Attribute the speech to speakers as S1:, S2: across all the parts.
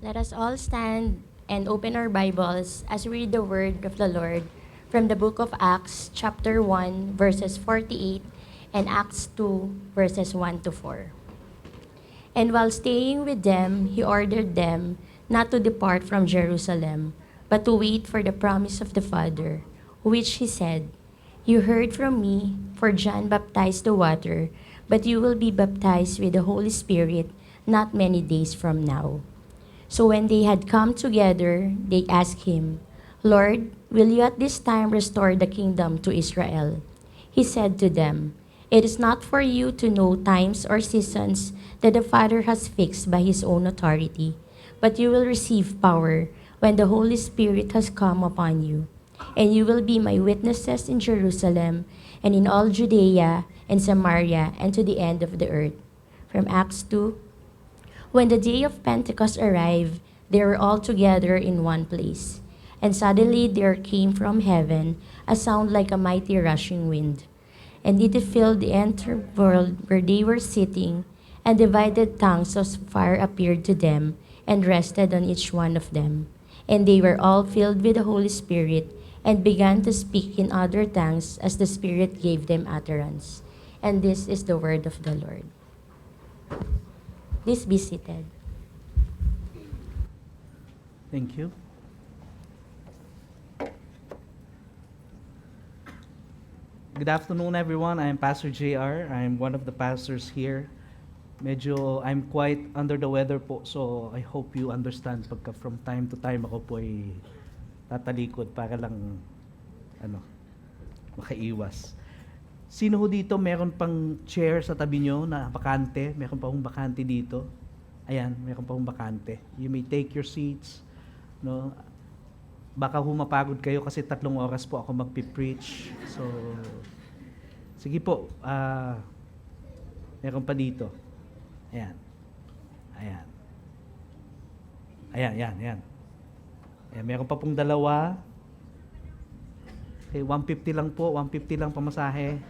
S1: Let us all stand and open our Bibles as we read the word of the Lord from the book of Acts, chapter 1, verses 48, and Acts 2, verses 1 to 4. And while staying with them, he ordered them not to depart from Jerusalem, but to wait for the promise of the Father, which he said, "You heard from me, for John baptized the water, but you will be baptized with the Holy Spirit not many days from now." So when they had come together, they asked him, "Lord, will you at this time restore the kingdom to Israel?" He said to them, "It is not for you to know times or seasons that the Father has fixed by his own authority, but you will receive power when the Holy Spirit has come upon you. And you will be my witnesses in Jerusalem and in all Judea and Samaria and to the end of the earth." From Acts 2. When the day of Pentecost arrived, they were all together in one place. And suddenly there came from heaven a sound like a mighty rushing wind. And it filled the entire world where they were sitting, and divided tongues of fire appeared to them and rested on each one of them. And they were all filled with the Holy Spirit and began to speak in other tongues as the Spirit gave them utterance. And this is the word of the Lord. Please be seated.
S2: Thank you. Good afternoon, everyone. I'm Pastor JR. I'm one of the pastors here. I'm quite under the weather po, so I hope you understand pagka from time to time ako po ay tatalikod para lang makaiwas. Sino ho dito meron pang chair sa tabi nyo na bakante? Meron pa hong bakante dito? Ayan, meron pa hong bakante. You may take your seats. No? Baka humapagod kayo kasi 3 oras po ako magpipreach. So, sige po. Meron pa dito. Ayan. Ayan. Ayan, ayan, ayan. Ayan, meron pa pong 2. Okay, 150 lang po. 150 lang pamasahe.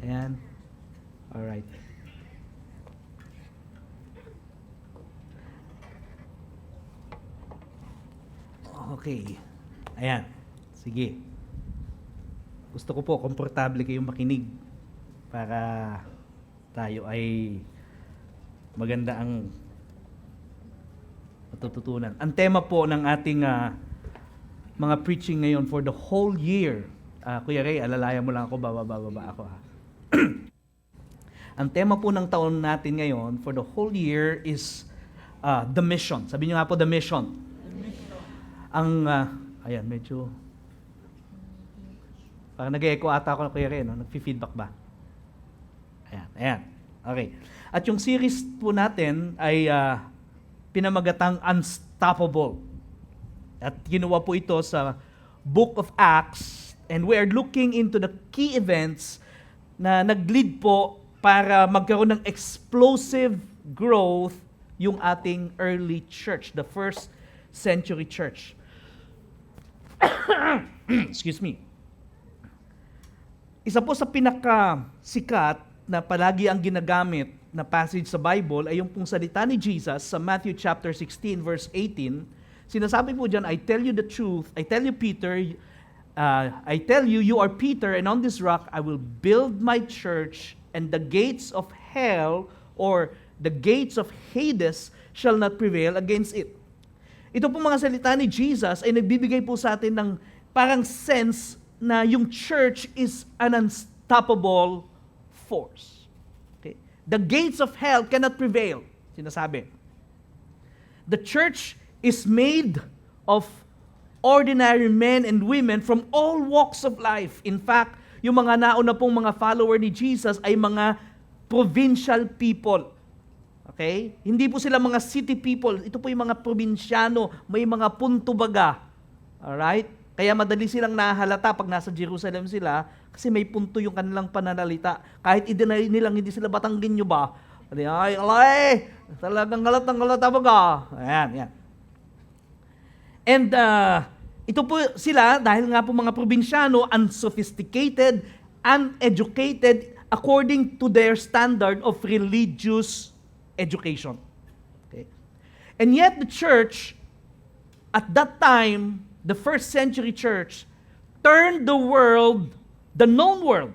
S2: Ayan. Alright. Okay. Ayan. Sige. Gusto ko po, komportable kayong makinig para tayo ay maganda ang matututunan. Ang tema po ng ating mga preaching ngayon for the whole year. Kuya Ray, alalayan mo lang ako, bababa ako ha. Ang tema po ng taon natin ngayon for the whole year is the mission. Sabi niyo nga po, the mission. Ayan, medyo parang nag-echo ata ako ng Kuya Ray, no? Nag-feedback ba? Ayan, ayan. Okay. At yung series po natin ay pinamagatang Unstoppable. At ginawa po ito sa Book of Acts, and we are looking into the key events na nag-lead po para magkaroon ng explosive growth yung ating early church, the first century church. Excuse me. Isa po sa pinakasikat na palagi ang ginagamit na passage sa Bible ay yung pong salita ni Jesus sa Matthew chapter 16 verse 18. Sinasabi po dyan, I tell you the truth, I tell you Peter, I tell you, you are Peter, and on this rock I will build my church, and the gates of hell or the gates of Hades shall not prevail against it. Ito po mga salita ni Jesus ay nagbibigay po sa atin ng parang sense na yung church is an unstoppable force. Okay? The gates of hell cannot prevail, sinasabi. The church is made of ordinary men and women from all walks of life. In fact, yung mga nauna pong mga follower ni Jesus ay mga provincial people. Okay? Hindi po sila mga city people. Ito po yung mga probinsyano, may mga punto baga. Alright? Kaya madali silang nahalata pag nasa Jerusalem sila kasi may punto yung kanilang pananalita. Kahit i-deny nilang hindi sila Batanggenyo ba? Ay, alay! Talagang halata baga. Ayan, ayan. And ito po sila, dahil nga po mga probinsyano, unsophisticated, uneducated, according to their standard of religious education. Okay? And yet the church, at that time, the first century church, turned the world, the known world,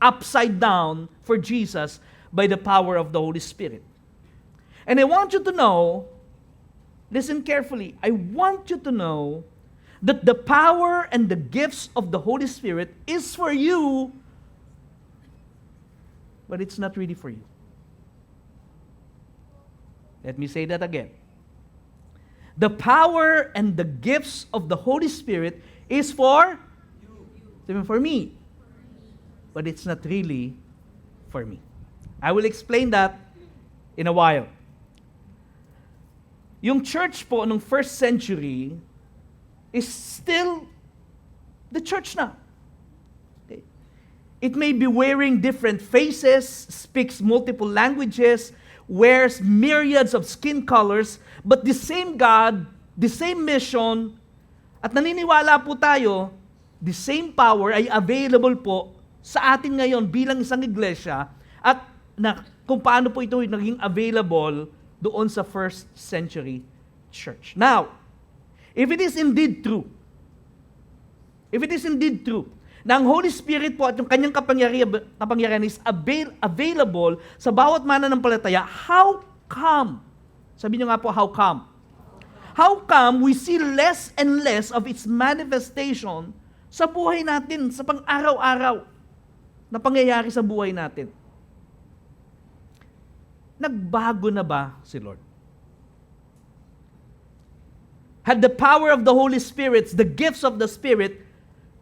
S2: upside down for Jesus by the power of the Holy Spirit. And I want you to know, listen carefully, I want you to know that the power and the gifts of the Holy Spirit is for you, but it's not really for you. Let me say that again. The power and the gifts of the Holy Spirit is for you. For me. But it's not really for me. I will explain that in a while. Yung church po nung first century is still the church na. Okay. It may be wearing different faces, speaks multiple languages, wears myriads of skin colors, but the same God, the same mission, at naniniwala po tayo, the same power ay available po sa atin ngayon bilang isang iglesia, at kung paano po ito naging available doon sa first century church. Now, if it is indeed true na ang Holy Spirit po at yung kanyang kapangyarihan is available sa bawat mananampalataya, how come? Sabi niyo nga po, how come? How come we see less and less of its manifestation sa buhay natin, sa pang-araw-araw na pangyayari sa buhay natin? Nagbago na ba si Lord? Had the power of the Holy Spirit, the gifts of the Spirit,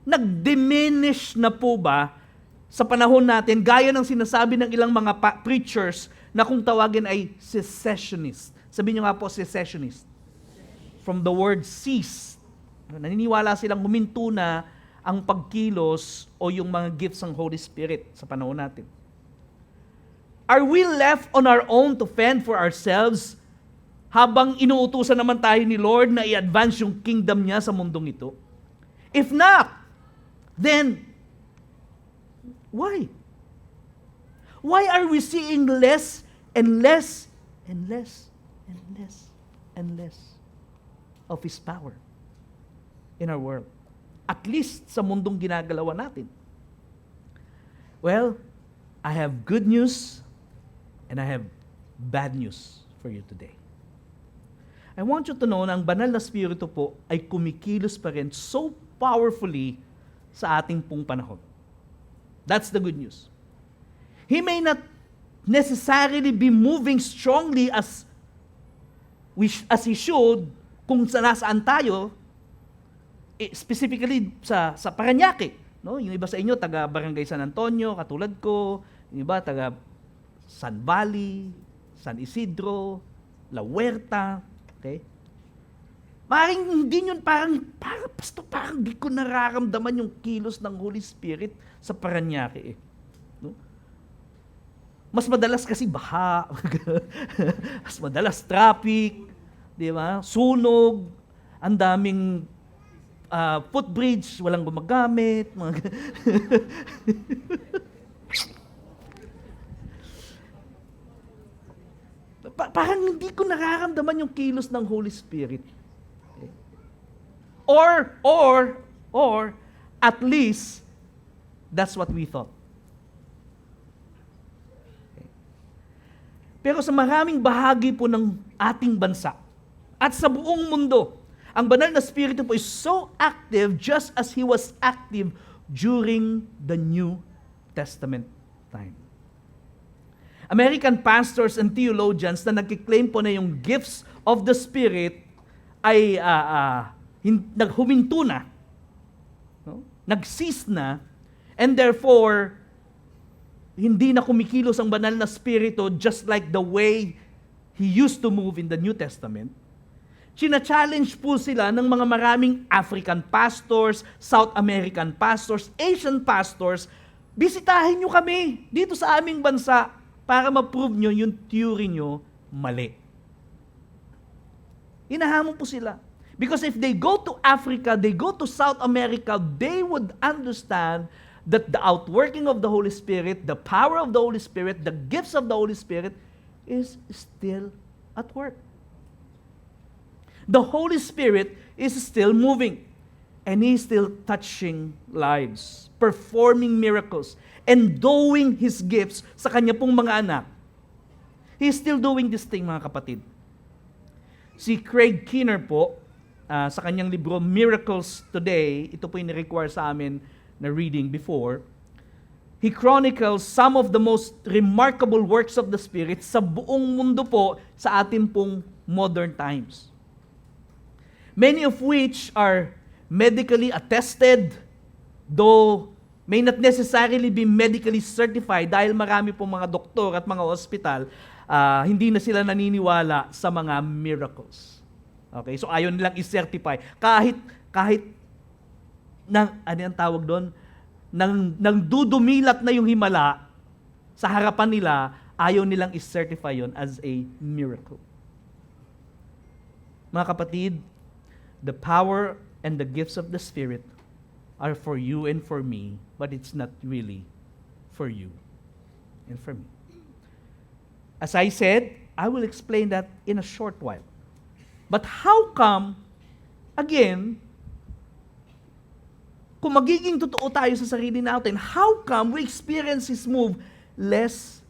S2: nag-diminish na po ba sa panahon natin, gaya ng sinasabi ng ilang mga preachers na kung tawagin ay cessationist? Sabihin nyo nga po, cessationist. From the word cease. Naniniwala silang huminto na ang pagkilos o yung mga gifts ng Holy Spirit sa panahon natin. Are we left on our own to fend for ourselves habang inuutusan naman tayo ni Lord na i-advance yung kingdom niya sa mundong ito? If not, then, why? Why are we seeing less and less and less and less and less of His power in our world? At least sa mundong ginagalawan natin. Well, I have good news and I have bad news for you today. I want you to know na ang banal na Espiritu po ay kumikilos pa rin so powerfully sa ating pong panahon. That's the good news. He may not necessarily be moving strongly as He should kung nasaan tayo, specifically sa Parañaque. No? Yung iba sa inyo, taga Barangay San Antonio, katulad ko. Yung iba, taga San Valley, San Isidro, La Huerta. Okay? Maring hindi yun, parang di ko nararamdaman yung kilos ng Holy Spirit sa Parañaque. No? Mas madalas kasi baha, mas madalas traffic, di ba? Sunog, ang daming footbridge, walang gumagamit. Parang hindi ko nararamdaman yung kilos ng Holy Spirit. Okay. Or, at least, that's what we thought. Okay. Pero sa maraming bahagi po ng ating bansa, at sa buong mundo, ang banal na Espiritu po is so active just as He was active during the New Testament time. American pastors and theologians na nagkiklaim po na yung gifts of the Spirit ay naghuminto na, no? Nag-cease na, and therefore, hindi na kumikilos ang banal na Espiritu just like the way He used to move in the New Testament. China-challenge po sila ng mga maraming African pastors, South American pastors, Asian pastors, bisitahin nyo kami dito sa aming bansa para ma-prove nyo yung theory nyo mali. Hinahamon po sila. Because if they go to Africa, they go to South America, they would understand that the outworking of the Holy Spirit, the power of the Holy Spirit, the gifts of the Holy Spirit is still at work. The Holy Spirit is still moving. And He's still touching lives, performing miracles, and doing His gifts sa Kanya pong mga anak. He's still doing this thing, mga kapatid. Si Craig Keener po, sa kanyang libro, Miracles Today, ito po yung require sa amin na reading before, he chronicles some of the most remarkable works of the Spirit sa buong mundo po sa atin pong modern times. Many of which are medically attested, though may not necessarily be medically certified dahil marami pong mga doktor at mga ospital, hindi na sila naniniwala sa mga miracles. Okay, so ayaw nilang i-certify. Kahit ano yung tawag doon? Nang dudumilat na yung himala sa harapan nila, ayaw nilang i-certify yon as a miracle. Mga kapatid, the power and the gifts of the Spirit are for you and for me, but it's not really for you and for me. As I said, I will explain that in a short while. But how come, again, kung magiging totoo tayo sa sarili natin, how come we experience His move less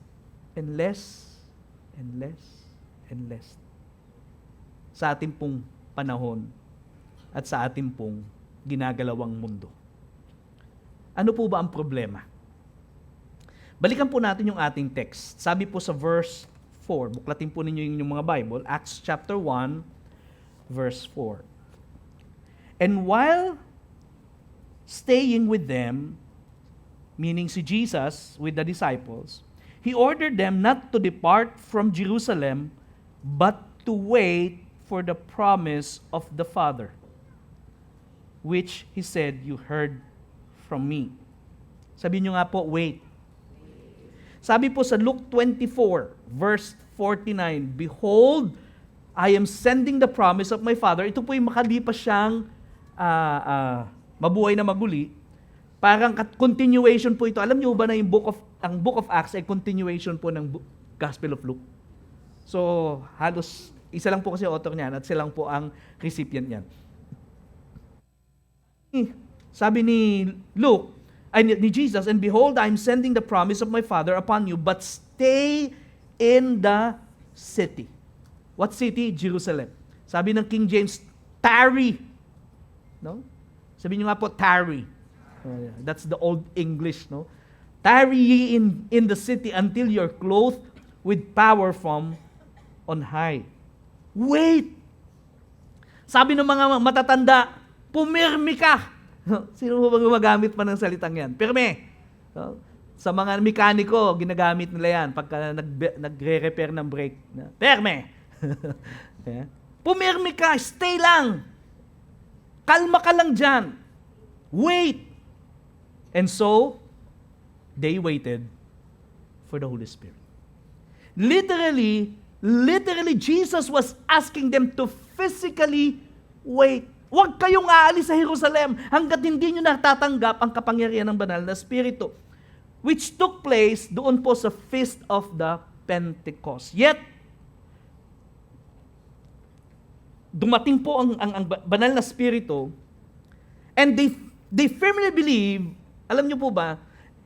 S2: and less and less and less sa ating pong panahon at sa ating pong ginagalawang mundo? Ano po ba ang problema? Balikan po natin yung ating text. Sabi po sa verse 4, buklatin po ninyo yung mga Bible, Acts chapter 1, verse 4. And while staying with them, meaning si Jesus with the disciples, He ordered them not to depart from Jerusalem, but to wait for the promise of the Father, which He said, you heard from me. Sabi nyo nga po, wait. Sabi po sa Luke 24, verse 49, Behold, I am sending the promise of my Father. Ito po yung makalipas siyang mabuhay na maguli. Parang continuation po ito. Alam niyo ba na yung ang Book of Acts ay continuation po ng Gospel of Luke? So, halos isa lang po kasi author niyan at silang po ang recipient niyan. Sabi ni Luke, ni Jesus, and behold, I am sending the promise of my Father upon you, but stay in the city. What city? Jerusalem. Sabi ng King James, tarry. No? Sabi niyo nga po, tarry. That's the old English, no? Tarry ye in the city until you're clothed with power from on high. Wait! Sabi ng mga matatanda, pumirmi ka. Sino ba gumagamit pa ng salitang yan? Pirme. Sa mga mekaniko, ginagamit nila yan pagka nagre-repair ng brake. Pirme. Pumirmi ka, stay lang. Kalma ka lang dyan. Wait. And so, they waited for the Holy Spirit. Literally, Jesus was asking them to physically wait. Huwag kayong aalis sa Jerusalem hanggat hindi nyo natatanggap ang kapangyarihan ng banal na Espiritu, which took place doon po sa Feast of the Pentecost. Yet, dumating po ang banal na Espiritu, and they firmly believe, alam nyo po ba,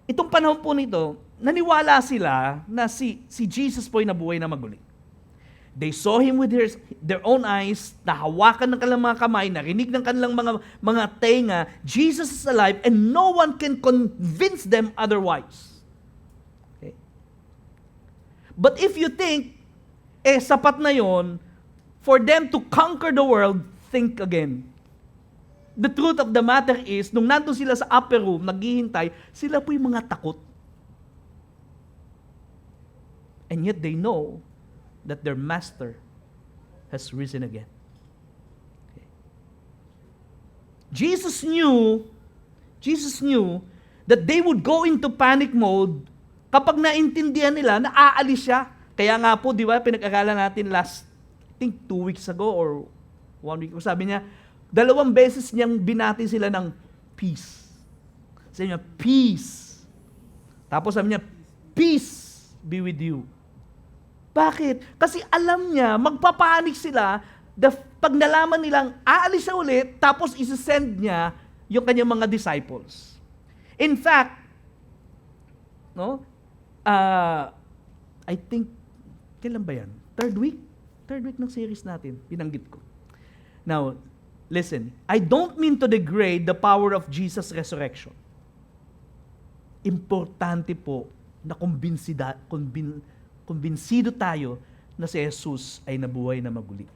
S2: itong panahon po nito, naniwala sila na si Jesus po ay nabuhay na maguli. They saw Him with their own eyes, nahawakan ng kanilang mga kamay, narinig ng kanilang mga tenga, Jesus is alive, and no one can convince them otherwise. Okay? But if you think, sapat na yon for them to conquer the world, think again. The truth of the matter is, nung nandun sila sa upper room, naghihintay, sila po yung mga takot. And yet they know that their master has risen again. Okay. Jesus knew that they would go into panic mode kapag naintindihan nila na aalis siya. Kaya nga po, di ba, pinag-aralan natin I think 2 weeks ago or 1 week ago, sabi niya, 2 beses niyang binati sila ng peace. Sabi niya, peace. Tapos sabi niya, peace be with you. Bakit? Kasi alam niya, magpapanik sila pag nalaman nilang aalis siya ulit, tapos isasend niya yung kanyang mga disciples. In fact, no, I think, kailan ba yan? Third week ng series natin, binanggit ko. Now, listen, I don't mean to degrade the power of Jesus' resurrection. Importante po na kumbinsido tayo na si Jesus ay nabuhay na maguli.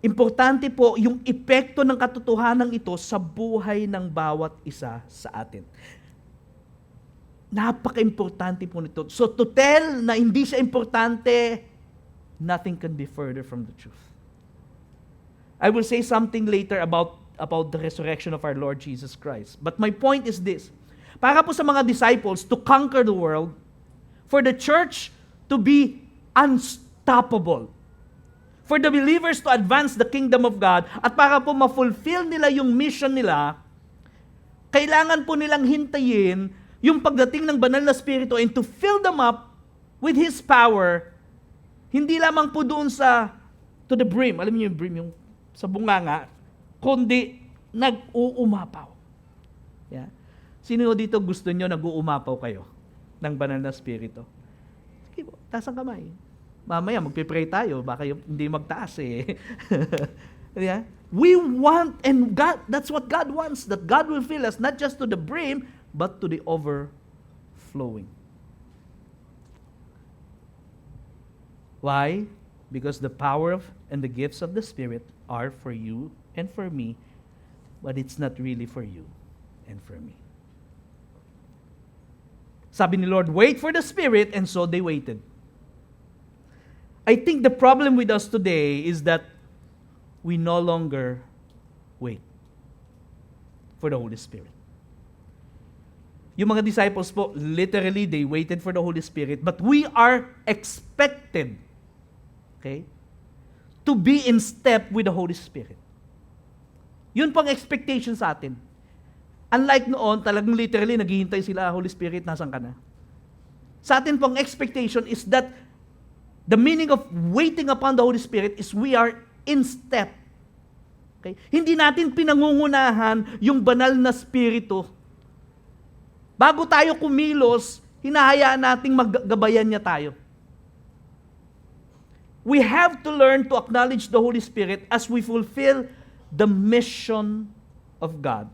S2: Importante po yung epekto ng katotohanan ito sa buhay ng bawat isa sa atin. Napaka-importante po nito. So to tell na hindi siya importante, nothing can be further from the truth. I will say something later about the resurrection of our Lord Jesus Christ. But my point is this. Para po sa mga disciples to conquer the world, for the church to be unstoppable, for the believers to advance the kingdom of God, at para po ma-fulfill nila yung mission nila, kailangan po nilang hintayin yung pagdating ng banal na Espiritu and to fill them up with His power, hindi lamang po doon to the brim, alam niyo yung brim, yung sa bunganga, kundi nag-uumapaw. Yeah. Sino dito gusto niyo nag-uumapaw kayo ng banal na Espiritu? Sige po, taas ang kamay. Mamaya magpipray tayo, baka hindi magtaas eh. Yeah? We want, and God, that's what God wants, that God will fill us not just to the brim, but to the overflowing. Why? Because the power and the gifts of the Spirit are for you and for me, but it's not really for you and for me. Sabi ni Lord, wait for the Spirit, and so they waited. I think the problem with us today is that we no longer wait for the Holy Spirit. Yung mga disciples po, literally, they waited for the Holy Spirit, but we are expected, okay, to be in step with the Holy Spirit. Yun pang expectation sa atin. Unlike noon, talagang literally, naghihintay sila, Holy Spirit, nasan ka na? Sa atin pang expectation is that the meaning of waiting upon the Holy Spirit is we are in step. Okay? Hindi natin pinangungunahan yung banal na Espiritu. Bago tayo kumilos, hinahayaan nating maggabayan niya tayo. We have to learn to acknowledge the Holy Spirit as we fulfill the mission of God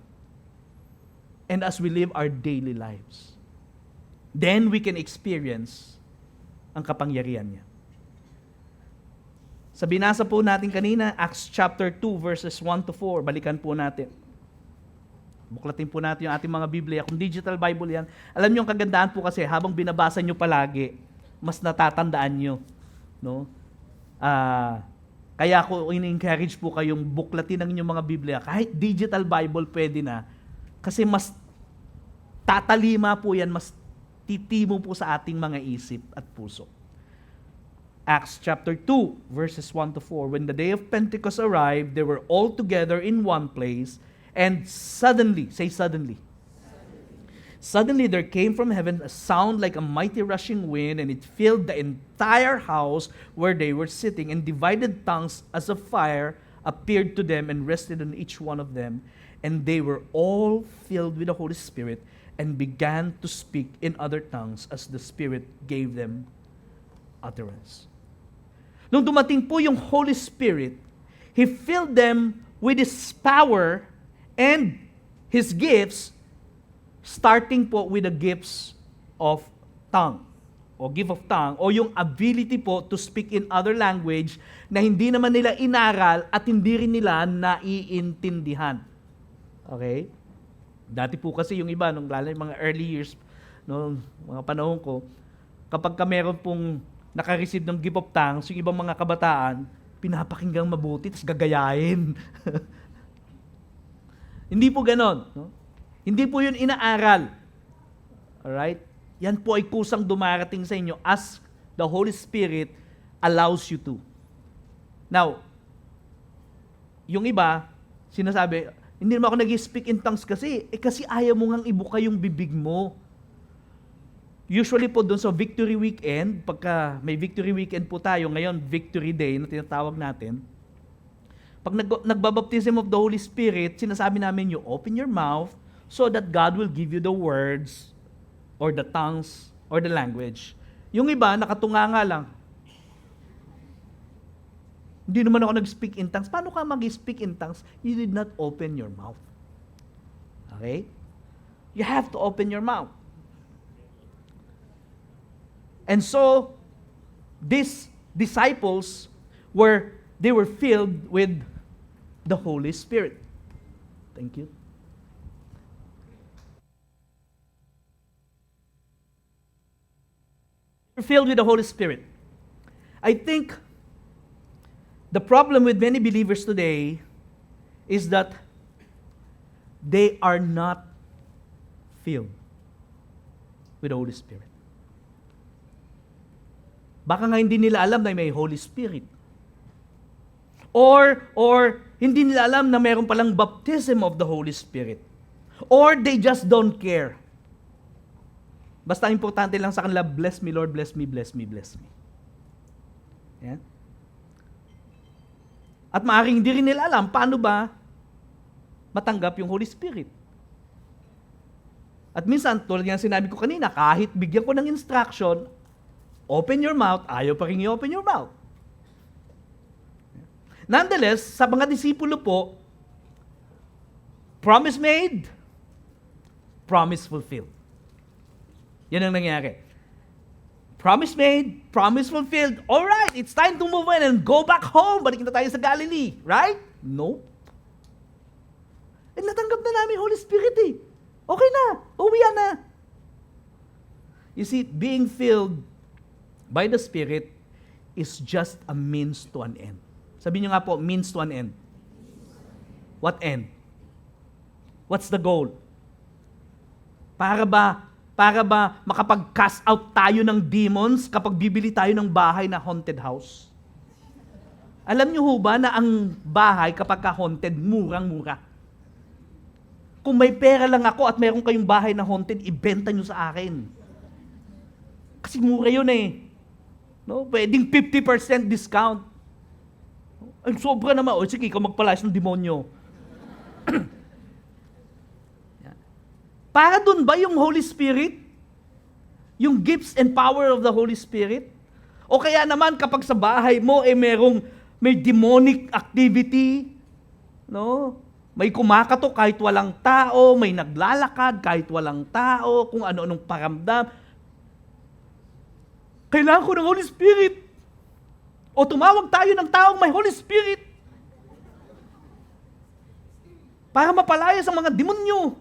S2: and as we live our daily lives. Then we can experience ang kapangyarihan niya. Sa binasa po natin kanina, Acts chapter 2 verses 1 to 4, balikan po natin. Buklatin po natin yung ating mga Biblia. Kung digital Bible yan, alam niyo yung kagandahan po kasi habang binabasa niyo palagi, mas natatandaan niyo. No? Kaya ako in-encourage po kayong buklatin ang inyong mga Biblia. Kahit digital Bible pwede na. Kasi mas tatalima po yan, mas titimo po sa ating mga isip at puso. Acts chapter 2, verses 1 to 4. When the day of Pentecost arrived, they were all together in one place, and suddenly, say suddenly. Suddenly there came from heaven a sound like a mighty rushing wind, and it filled the entire house where they were sitting, and divided tongues as of fire appeared to them and rested on each one of them. And they were all filled with the Holy Spirit and began to speak in other tongues as the Spirit gave them utterance. Nung dumating po yung Holy Spirit, He filled them with His power and His gifts, starting po with the gifts of tongue, o gift of tongue, o yung ability po to speak in other language na hindi naman nila inaral at hindi rin nila naiintindihan. Okay? Dati po kasi yung iba, nung lalo yung mga early years, no, mga panahon ko, kapag ka meron pong naka-receive ng gift of tongues, yung ibang mga kabataan, pinapakinggang mabuti, tapos gagayahin. Hindi po ganon. No? Hindi po yun inaaral. Alright? Yan po ay kusang dumarating sa inyo as the Holy Spirit allows you to. Now, yung iba, sinasabi, hindi naman ako nag-speak in tongues kasi ayaw mo ngang ibuka yung bibig mo. Usually po doon sa Victory Weekend, pagka may Victory Weekend po tayo, ngayon Victory Day na tinatawag natin, Pag nagbabaptism of the Holy Spirit, sinasabi namin you open your mouth so that God will give you the words or the tongues or the language. Yung iba, nakatunganga lang. Hindi naman ako nag-speak in tongues. Paano ka mag-speak in tongues? You did not open your mouth. Okay? You have to open your mouth. And so, these disciples they were filled with the Holy Spirit. Thank you. They were filled with the Holy Spirit. I think the problem with many believers today is that they are not filled with the Holy Spirit. Baka nga hindi nila alam na may Holy Spirit. Or hindi nila alam na mayroon palang baptism of the Holy Spirit. Or they just don't care. Basta importante lang sa kanila, bless me Lord, bless me, bless me, bless me. Yan. At maaaring hindi rin nila alam paano ba matanggap yung Holy Spirit. At minsan, tulad nga sinabi ko kanina, kahit bigyan ko ng instruction, open your mouth, ayaw pa rin i-open your mouth. Nonetheless, sa mga disipulo po, promise made, promise fulfilled. Yan ang nangyari. Promise made, promise fulfilled. All right, it's time to move on and go back home. Balik na tayo sa Galilee. Right? No. Natanggap na namin Holy Spirit eh. Okay na. Uwian na. You see, being filled by the Spirit is just a means to an end. Sabihin nyo nga po, means to an end. What end? What's the goal? Para ba makapag-cast out tayo ng demons kapag bibili tayo ng bahay na haunted house? Alam nyo ho ba na ang bahay kapag ka-haunted, murang-mura? Kung may pera lang ako at meron kayong bahay na haunted, ibenta nyo sa akin. Kasi mura yun eh. No? Pwedeng 50% discount. Ay, sobra naman. O sige, ikaw magpalayas ng demonyo. Para dun ba yung Holy Spirit? Yung gifts and power of the Holy Spirit? O kaya naman kapag sa bahay mo may demonic activity, no? May kumakatok kahit walang tao, may naglalakad kahit walang tao, kung ano-anong paramdam. Kailangan ko ng Holy Spirit. O tumawag tayo ng taong may Holy Spirit para mapalayas ang mga demonyo.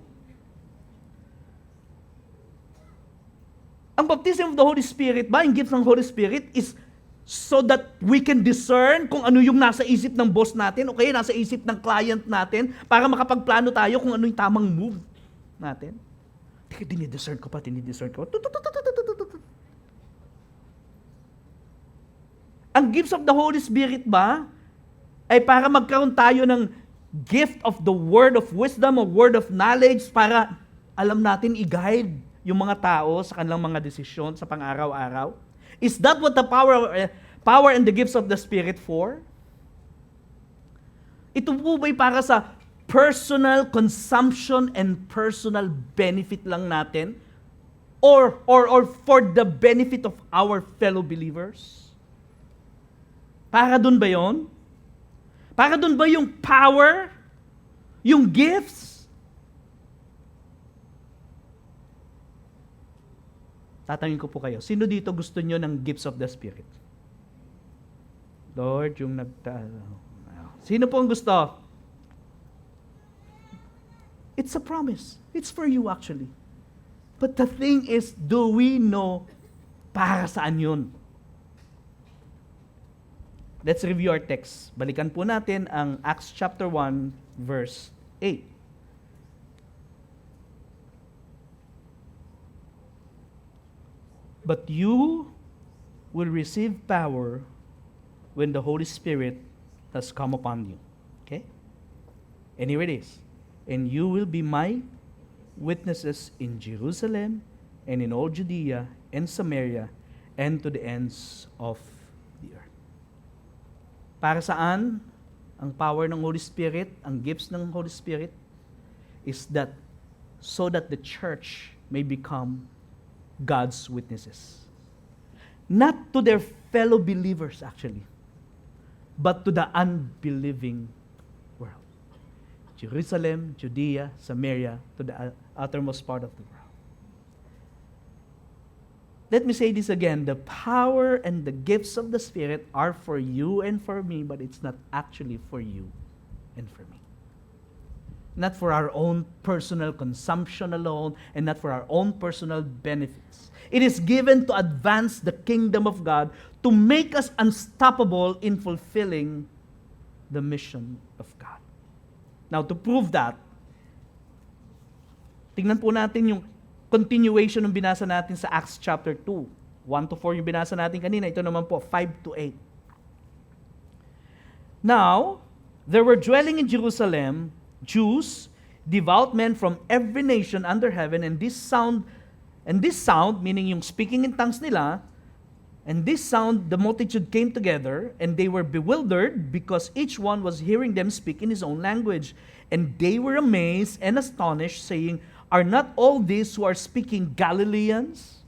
S2: Ang baptism of the Holy Spirit ba, yung gift ng Holy Spirit, is so that we can discern kung ano yung nasa isip ng boss natin o kaya nasa isip ng client natin para makapagplano tayo kung ano yung tamang move natin. Dinidiscern ko pa. Ang gifts of the Holy Spirit ba ay para magkaroon tayo ng gift of the word of wisdom o word of knowledge para alam natin i-guide yung mga tao sa kanilang mga desisyon sa pang-araw-araw? Is that what the power and the gifts of the Spirit for? Ito po ba'y para sa personal consumption and personal benefit lang natin? Or for the benefit of our fellow believers? Para dun ba yun? Para dun ba yung power? Yung gifts? Tatanungin ko po kayo, sino dito gusto nyo ng gifts of the Spirit? Lord, yung sino po ang gusto? It's a promise. It's for you actually. But the thing is, do we know para saan yun? Let's review our text. Balikan po natin ang Acts chapter 1, verse 8. But you will receive power when the Holy Spirit has come upon you. Okay? And here it is. And you will be my witnesses in Jerusalem and in all Judea and Samaria and to the ends of the earth. Para saan ang power ng Holy Spirit, ang gifts ng Holy Spirit, is that so that the church may become God's witnesses. Not to their fellow believers actually, but to the unbelieving world. Jerusalem, Judea, Samaria, to the uttermost part of the world. Let me say this again, the power and the gifts of the Spirit are for you and for me, but it's not actually for you and for me. Not for our own personal consumption alone, and not for our own personal benefits. It is given to advance the kingdom of God, to make us unstoppable in fulfilling the mission of God. Now, to prove that, tingnan po natin yung continuation ng binasa natin sa Acts chapter 2. 1-4 yung binasa natin kanina. Ito naman po, 5-8. Now, there were dwelling in Jerusalem Jews, devout men from every nation under heaven, and this sound, meaning yung speaking in tongues nila, and this sound, the multitude came together, and they were bewildered because each one was hearing them speak in his own language. And they were amazed and astonished, saying, "Are not all these who are speaking Galileans?"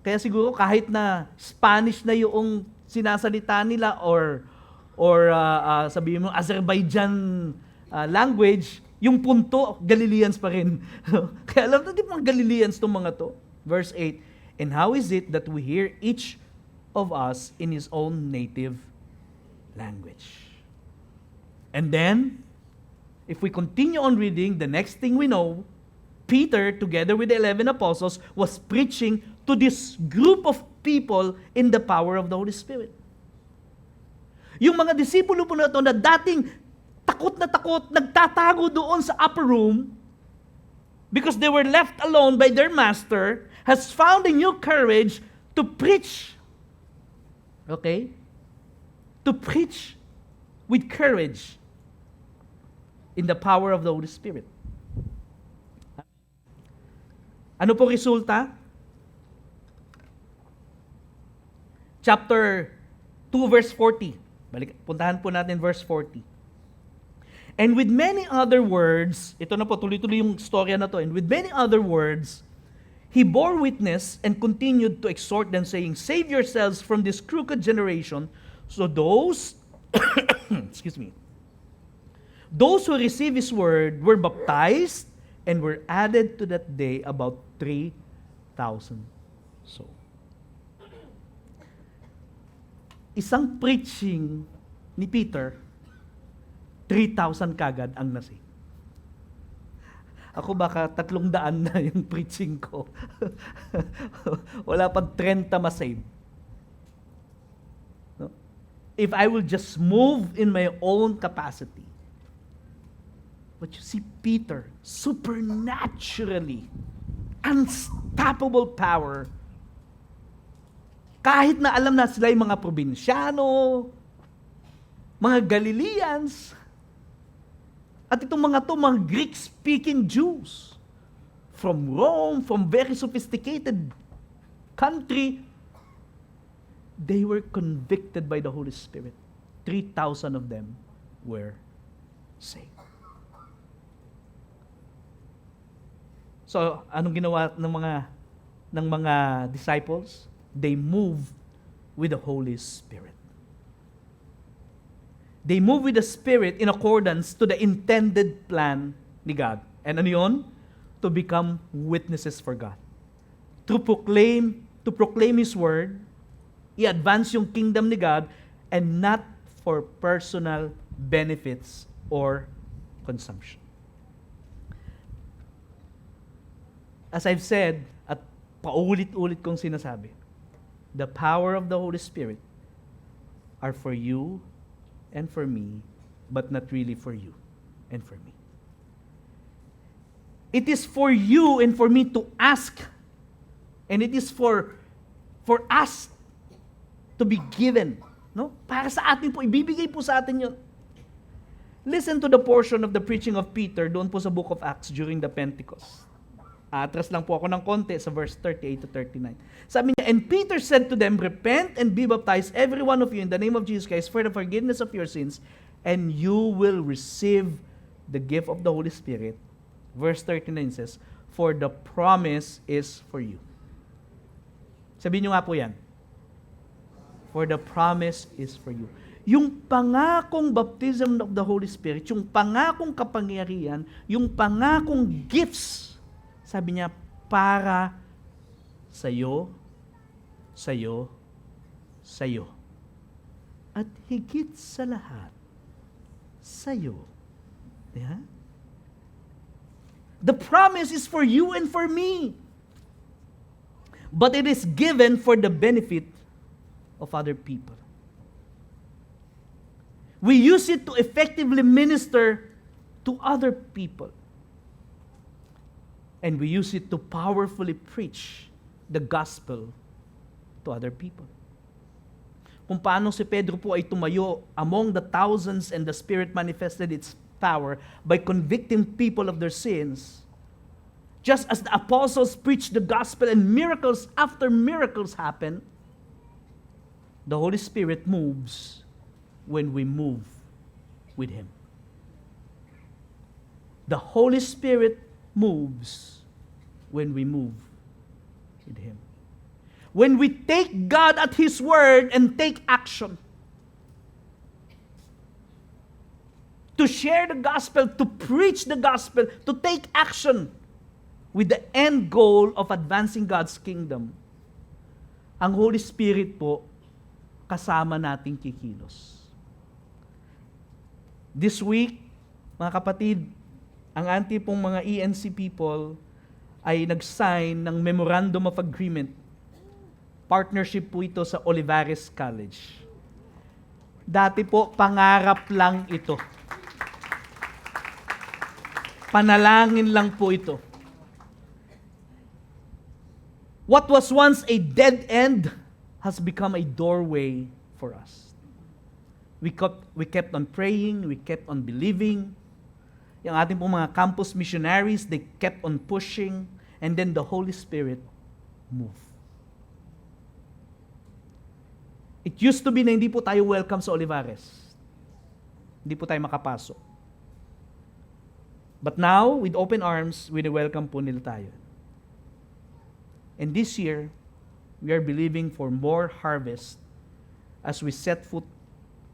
S2: Kaya siguro kahit na Spanish na yung sinasalita nila or sabihin mo Azerbaijan language, yung punto, Galileans pa rin. Kaya alam natin mga Galileans itong mga to. Verse 8, "And how is it that we hear each of us in his own native language?" And then, if we continue on reading, the next thing we know, Peter, together with the 11 apostles, was preaching to this group of people in the power of the Holy Spirit. Yung mga disipulo po na ito na dating takot na takot, nagtatago doon sa upper room because they were left alone by their master, has found a new courage to preach. Okay? To preach with courage in the power of the Holy Spirit. Ano po resulta? Chapter 2 verse 40. Puntahan po natin verse 40. "And with many other words," ito na po, tuloy-tuloy yung storya na to, "and with many other words, he bore witness and continued to exhort them, saying, 'Save yourselves from this crooked generation.' So those, excuse me, those who received his word were baptized, and were added to that day about 3,000 souls." Isang preaching ni Peter, 3,000 kagad ang nasave. Ako baka 300 na yung preaching ko. Wala pang 30 masave. No? If I will just move in my own capacity. But you see Peter, supernaturally, unstoppable power. Kahit na alam na sila yung mga probinsyano, mga Galileans, at itong mga to, mga Greek-speaking Jews, from Rome, from very sophisticated country, they were convicted by the Holy Spirit. 3,000 of them were saved. So, anong ginawa ng mga disciples? They moved with the Holy Spirit. They move with the Spirit in accordance to the intended plan ni God. And ano yun? To become witnesses for God. To proclaim His Word, i-advance yung kingdom ni God, and not for personal benefits or consumption. As I've said, at paulit-ulit kong sinasabi, the power of the Holy Spirit are for you and for me, but not really for you and for me. It is for you and for me to ask, and it is for us to be given. No? Para sa atin po, ibibigay po sa atin yun. Listen to the portion of the preaching of Peter doon po sa book of Acts during the Pentecost. Atras lang po ako ng konti sa verse 38 to 39. Sabi niya, and Peter said to them, repent and be baptized, every one of you, in the name of Jesus Christ, for the forgiveness of your sins, and you will receive the gift of the Holy Spirit. Verse 39 says, for the promise is for you. Sabihin niyo nga po yan. For the promise is for you. Yung pangakong baptism of the Holy Spirit, yung pangakong kapangyarihan, yung pangakong gifts, sabi niya, para sa'yo, sa'yo, sa'yo. At higit sa lahat, sa'yo. Yeah? The promise is for you and for me. But it is given for the benefit of other people. We use it to effectively minister to other people. And we use it to powerfully preach the gospel to other people. Kung paano si Pedro po ay tumayo among the thousands and the Spirit manifested its power by convicting people of their sins, just as the apostles preached the gospel and miracles after miracles happen, the Holy Spirit moves when we move with Him. The Holy Spirit moves when we move with Him. When we take God at His word and take action to share the gospel, to preach the gospel, to take action with the end goal of advancing God's kingdom, ang Holy Spirit po kasama nating kikilos. This week, mga kapatid, ang ating pong mga ENC people ay nag-sign ng Memorandum of Agreement. Partnership po ito sa Olivares College. Dati po, pangarap lang ito. Panalangin lang po ito. What was once a dead end has become a doorway for us. We kept on praying, we kept on believing. Yung ating pong mga campus missionaries, they kept on pushing, and then the Holy Spirit moved. It used to be na hindi po tayo welcome sa Olivares. Hindi po tayo makapasok. But now, with open arms, welcome po nila tayo. And this year, we are believing for more harvest as we set foot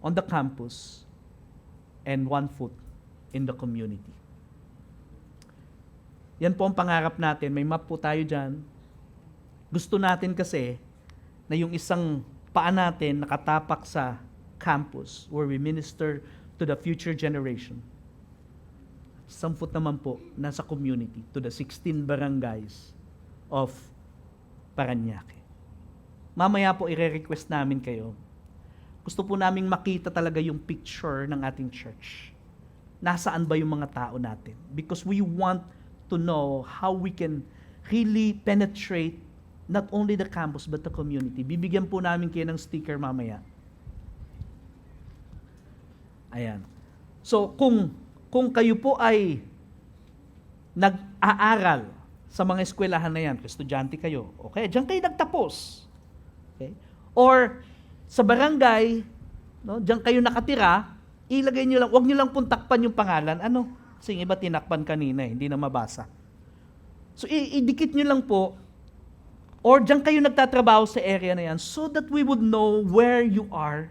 S2: on the campus and one foot in the community. Yan po ang pangarap natin. May map po tayo dyan. Gusto natin kasi na yung isang paa natin nakatapak sa campus where we minister to the future generation. 10 foot naman po nasa community, to the 16 barangays of Parañaque. Mamaya po i-request namin kayo. Gusto po naming makita talaga yung picture ng ating church. Nasaan ba yung mga tao natin? Because we want to know how we can really penetrate not only the campus but the community. Bibigyan po namin kayo ng sticker mamaya. Ayan. So, kung kayo po ay nag-aaral sa mga eskwelahan na yan, estudyante kayo, okay, diyan kayo nagtapos. Okay? Or sa barangay, no, diyan kayo nakatira, ilagay nyo lang, huwag nyo lang pong takpan yung pangalan. Ano? Kasi yung iba tinakpan kanina, hindi na mabasa. So, idikit nyo lang po, or diyan kayo nagtatrabaho sa area na yan so that we would know where you are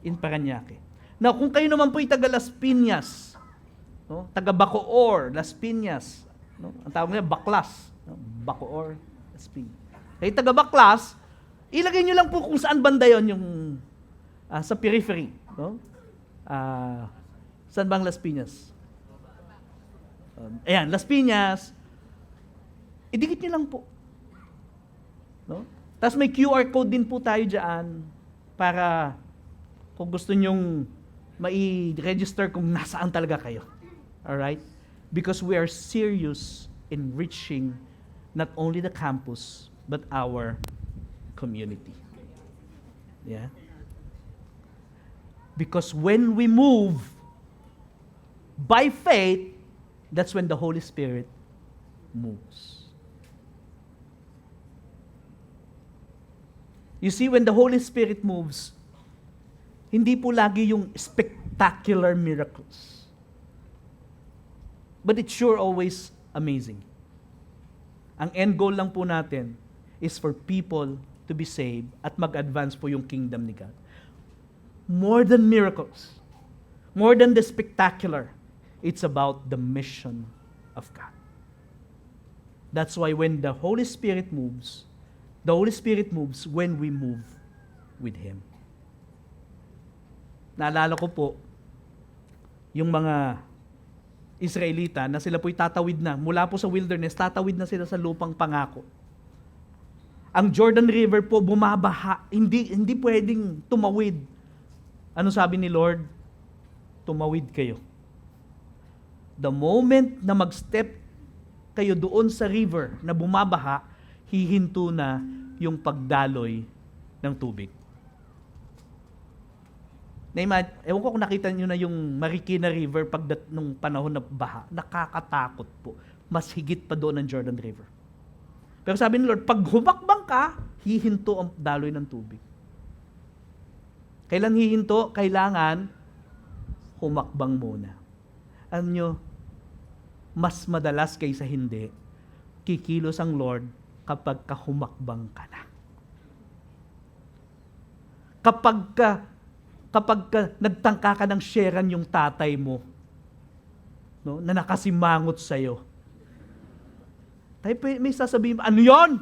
S2: in Parañaque. Now, kung kayo naman po yung taga Las Piñas, no, taga Bacoor, Las Piñas, no, ang tawag nila Baklas, no, Bacoor, Las Piñas. Kayo taga Baklas, ilagay nyo lang po kung saan banda yon yung sa periphery. No? Saan bang Las Piñas? Ayan, Las Piñas. Idikit nyo lang po. No? Tapos may QR code din po tayo dyan para kung gusto nyong mai-register kung nasaan talaga kayo. Alright? Because we are serious in reaching not only the campus, but our community. Yeah? Because when we move by faith, that's when the Holy Spirit moves. You see, when the Holy Spirit moves, hindi po lagi yung spectacular miracles. But it's sure always amazing. Ang end goal lang po natin is for people to be saved at mag-advance po yung kingdom ni God. More than miracles, more than the spectacular, it's about the mission of God. That's why when the Holy Spirit moves when we move with Him. Naalala ko po, yung mga Israelita na sila po'y tatawid na, mula po sa wilderness, tatawid na sila sa lupang pangako. Ang Jordan River po bumabaha, hindi pwedeng tumawid. Ano sabi ni Lord? Tumawid kayo. The moment na mag-step kayo doon sa river na bumabaha, hihinto na yung pagdaloy ng tubig. Ewan ko kung nakita nyo na yung Marikina River nung panahon na baha. Nakakatakot po. Mas higit pa doon ang Jordan River. Pero sabi ni Lord, pag humakbang ka, hihinto ang daloy ng tubig. Kailan hihinto? Kailangan humakbang muna. Alam nyo, mas madalas kaysa hindi, kikilos ang Lord kapag humakbang ka na. Kapag nagtangka ka ng sharean yung tatay mo, no, na nakasimangot sa'yo, tayo may sasabihin, ano yon?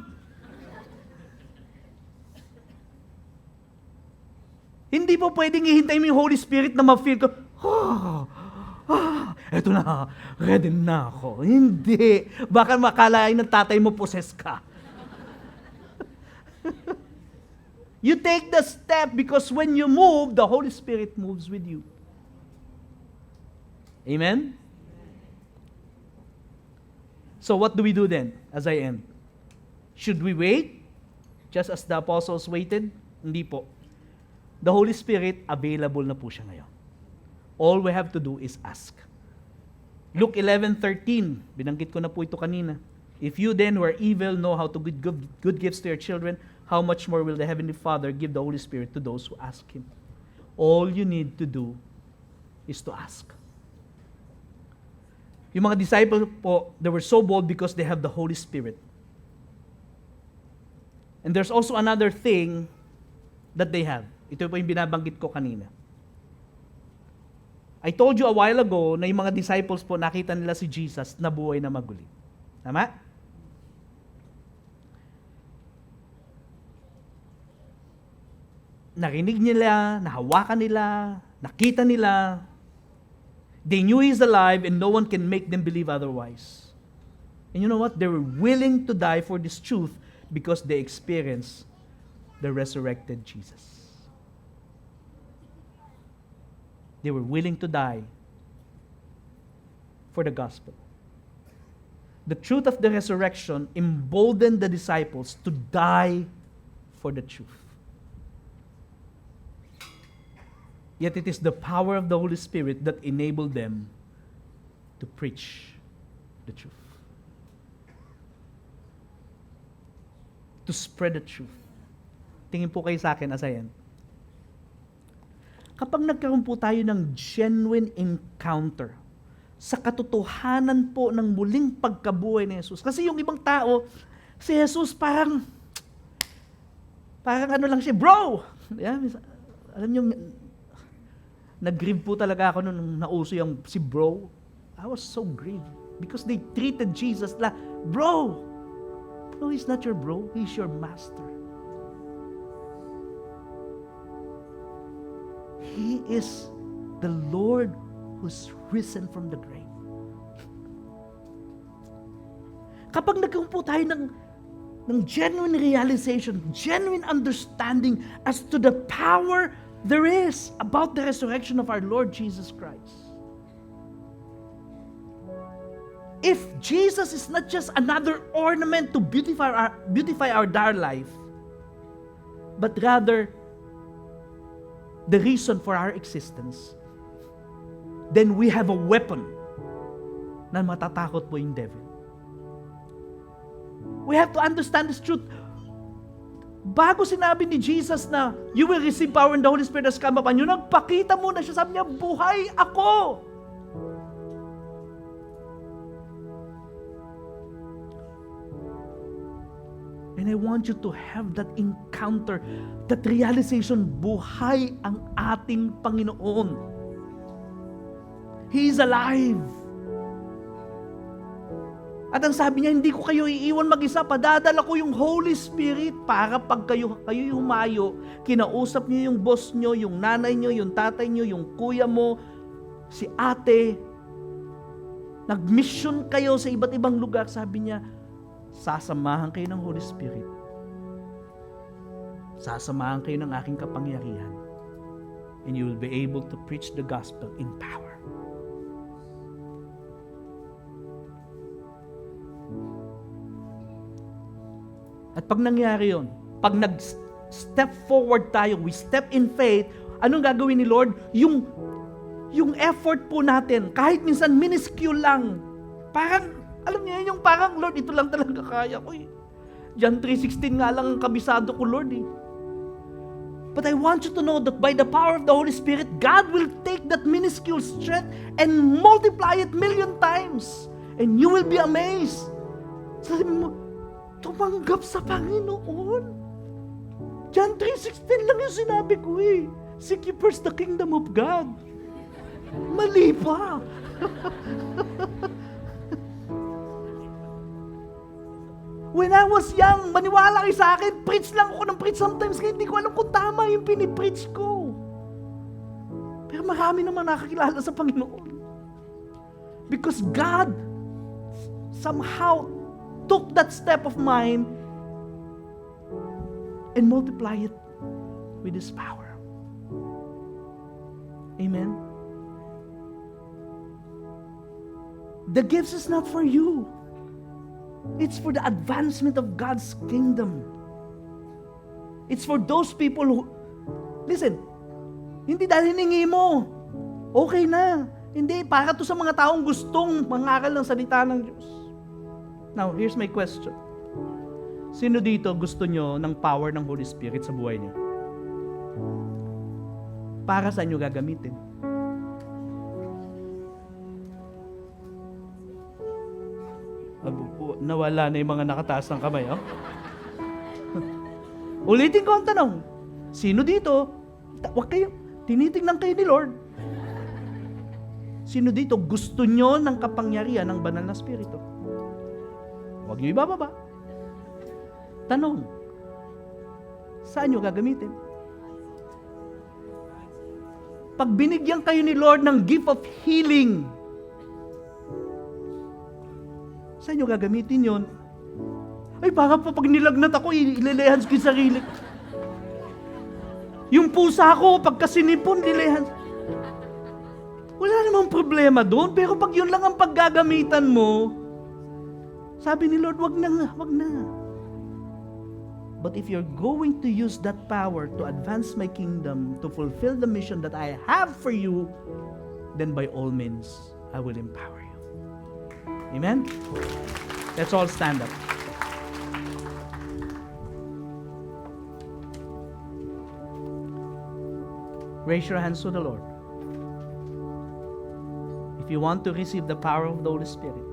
S2: Hindi po pwedeng ihintay mo yung Holy Spirit na ma-feel ko, eto na, ready na ako. Hindi. Baka makalain ng tatay mo, poses ka. You take the step because when you move, the Holy Spirit moves with you. Amen? So what do we do then as I end? Should we wait? Just as the apostles waited? Hindi po. The Holy Spirit, available na po siya ngayon. All we have to do is ask. Luke 11:13, binanggit ko na po ito kanina. If you then who are evil know how to give good gifts to your children, how much more will the Heavenly Father give the Holy Spirit to those who ask Him? All you need to do is to ask. Yung mga disciples po, they were so bold because they have the Holy Spirit. And there's also another thing that they have. Ito po yung binabanggit ko kanina. I told you a while ago na yung mga disciples po, nakita nila si Jesus na buhay na maguli. Tama? Narinig nila, nahawakan nila, nakita nila. They knew He's alive and no one can make them believe otherwise. And you know what? They were willing to die for this truth because they experienced the resurrected Jesus. They were willing to die for the gospel. The truth of the resurrection emboldened the disciples to die for the truth. Yet it is the power of the Holy Spirit that enabled them to preach the truth. To spread the truth. Tingin po kayo sa akin as I end. Kapag nagkaroon po tayo ng genuine encounter sa katotohanan po ng muling pagkabuhay ni Jesus. Kasi yung ibang tao, si Jesus parang ano lang siya, bro! Yeah, alam niyo, nag-grieve po talaga ako nung nauso yung si bro. I was so grieved because they treated Jesus like, bro, He's not your bro, He's your master. He is the Lord who's risen from the grave. Kapag nagkaroon po tayo ng genuine realization, genuine understanding as to the power there is about the resurrection of our Lord Jesus Christ. If Jesus is not just another ornament to beautify our dire life, but rather the reason for our existence, then we have a weapon na matatakot po yung devil. We have to understand this truth. Bago sinabi ni Jesus na, you will receive power and the Holy Spirit has come upon you, nagpakita muna siya, sabi niya, buhay ako. And I want you to have that encounter, that realization, buhay ang ating Panginoon. He is alive. At ang sabi niya, hindi ko kayo iiwan mag-isa, padadala ko yung Holy Spirit para pag kayo humayo, kinausap niyo yung boss niyo, yung nanay niyo, yung tatay niyo, yung kuya mo, si ate, nag-mission kayo sa iba't ibang lugar, sabi niya, sasamahan kayo ng Holy Spirit. Sasamahan kayo ng aking kapangyarihan. And you will be able to preach the gospel in power. At pag nangyari yun, pag nag-step forward tayo, we step in faith, anong gagawin ni Lord? Yung effort po natin, kahit minsan minuscule lang, parang, alam niyo yung parang, Lord, ito lang talaga kaya ko eh. John 3:16 nga lang ang kabisado ko, Lord eh. But I want you to know that by the power of the Holy Spirit, God will take that minuscule strength and multiply it million times. And you will be amazed. Sabi mo, tumanggap sa Panginoon. John 3:16 lang yung sinabi ko eh. Seek ye first the kingdom of God. Mali pa. When I was young, maniwala kayo sa akin, preach lang ako ng preach sometimes, kaya hindi ko alam kung tama yung pinipreach ko. Pero marami naman nakakilala sa Panginoon. Because God somehow took that step of mine and multiply it with His power. Amen? The gifts is not for you. It's for the advancement of God's kingdom. It's for those people who, listen, hindi dahil hiningi mo, okay na. Hindi, para to sa mga taong gustong mangaral ng salita ng Diyos. Now, here's my question. Sino dito gusto nyo ng power ng Holy Spirit sa buhay niyo? Para saan nyo gagamitin? Nawala na yung mga nakataas ng kamay, oh? Ulitin ko ang tanong. Sino dito? Wag kayo, tinitingnan kayo ni Lord. Sino dito gusto nyo ng kapangyarihan ng banal na Espiritu? Huwag nyo ibababa. Tanong, saan nyo gagamitin? Pag binigyan kayo ni Lord ng gift of healing, saan nyo gagamitin yon? Ay, baka pa pag nilagnat ako, ililehans ko yung sarili. Yung pusa ko, pagka sinipon, lilehans. Wala namang problema doon, pero pag yun lang ang paggagamitan mo, sabi ni Lord, wag na nga, wag na. But if you're going to use that power to advance my kingdom, to fulfill the mission that I have for you, then by all means, I will empower you. Amen? Let's all stand up. Raise your hands to the Lord. If you want to receive the power of the Holy Spirit,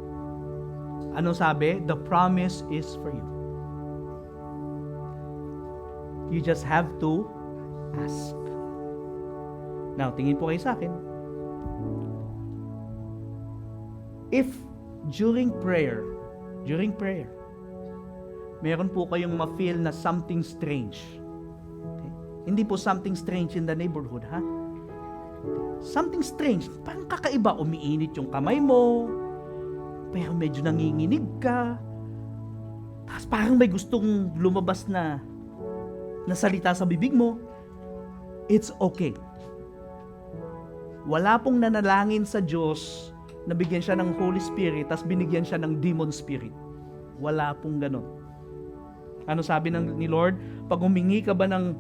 S2: ano sabi? The promise is for you. You just have to ask. Now, tingin po kayo sa akin. If during prayer, meron po kayong ma-feel na something strange. Okay? Hindi po something strange in the neighborhood, ha? Something strange. Parang kakaiba, umiinit yung kamay mo, pero medyo nanginginig ka, tapos parang may gustong lumabas na salita sa bibig mo. It's okay. Wala pong nanalangin sa Diyos na bigyan siya ng Holy Spirit tapos binigyan siya ng demon spirit. Wala pong ganon. Ano sabi ni Lord? Pag humingi ka ba ng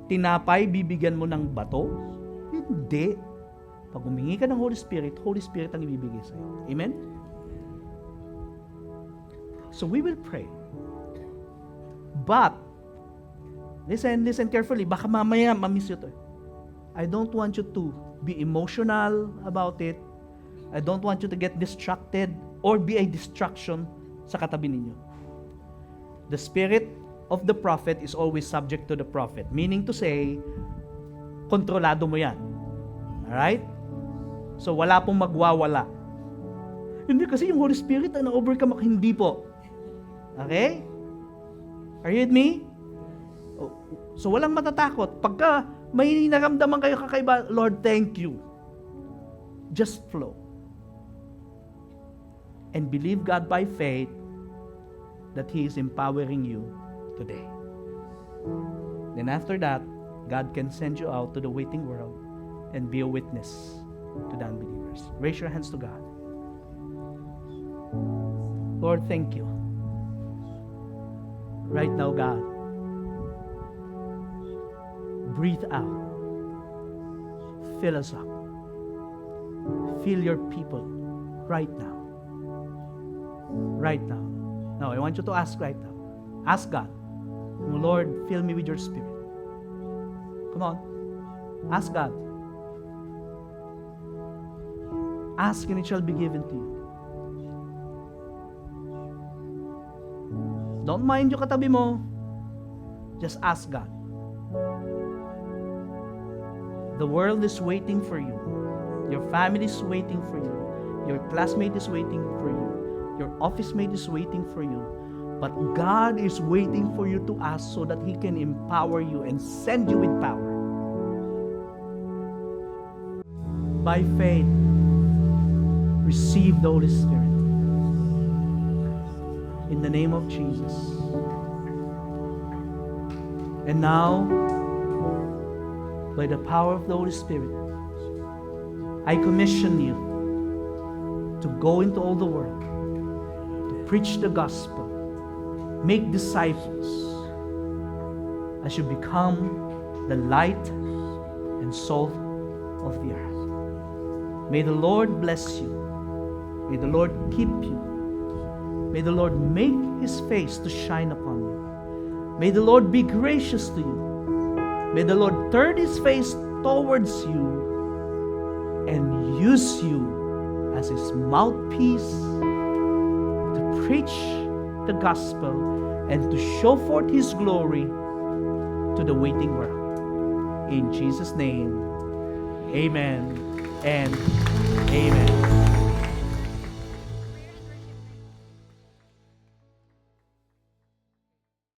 S2: tinapay, bibigyan mo ng bato? Hindi. Pag humingi ka ng Holy Spirit ang ibibigay sa'yo. Amen? So we will pray. But, listen carefully. Baka mamaya mamiss you to. I don't want you to be emotional about it. I don't want you to get distracted or be a distraction sa katabi ninyo. The spirit of the prophet is always subject to the prophet. Meaning to say, kontrolado mo yan. Alright? So, wala pong magwawala. Hindi kasi yung Holy Spirit na overcome ako. Hindi po. Okay? Are you with me? So, walang matatakot. Pagka may naramdaman kayo kakaiba, Lord, thank you. Just flow. And believe God by faith that He is empowering you today. Then after that, God can send you out to the waiting world and be a witness to the unbelievers. Raise your hands to God. Lord, thank you. Right now, God, breathe out. Fill us up. Fill your people right now. Right now. Now, I want you to ask right now. Ask God, Lord, fill me with your spirit. Come on. Ask God. Ask and it shall be given to you. Don't mind yung katabi mo. Just ask God. The world is waiting for you. Your family is waiting for you. Your classmate is waiting for you. Your office mate is waiting for you. But God is waiting for you to ask so that He can empower you and send you with power. By faith, receive the Holy Spirit. In the name of Jesus. And now, by the power of the Holy Spirit, I commission you to go into all the world, to preach the gospel, make disciples, as you become the light and salt of the earth. May the Lord bless you. May the Lord keep you. May the Lord make His face to shine upon you. May the Lord be gracious to you. May the Lord turn His face towards you and use you as His mouthpiece to preach the gospel and to show forth His glory to the waiting world. In Jesus' name, amen and amen.